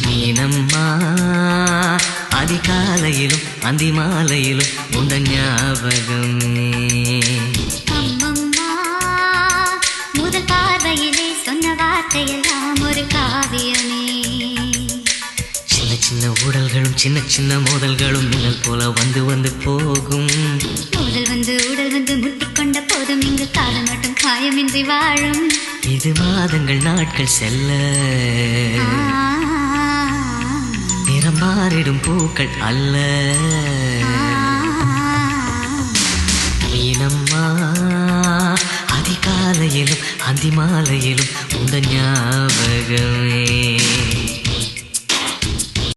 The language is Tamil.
மீனம்மா அதிகாலையிலும் அந்தி மாலையிலும் உண்ட ஞாபகமே. அம்மம்மா முதல் பார்வையிலே சொன்ன வார்த்தையெல்லாம் ஒரு காவியமே. சின்ன சின்ன ஊடல்களும் சின்ன சின்ன மோதல்களும் மின்னல் போல வந்து வந்து போகும். உடல் வந்து முட்டிக்கொண்ட போதும் இங்கு காதல் மட்டும் காயமின்றி வாழும். இது மாதங்கள் நாட்கள் செல்ல நிறம் மாறிடும் பூக்கள் அல்ல. மீனம்மா அதிகாலையிலும் அந்தி மாலையிலும் உந்த ஞாபகமே.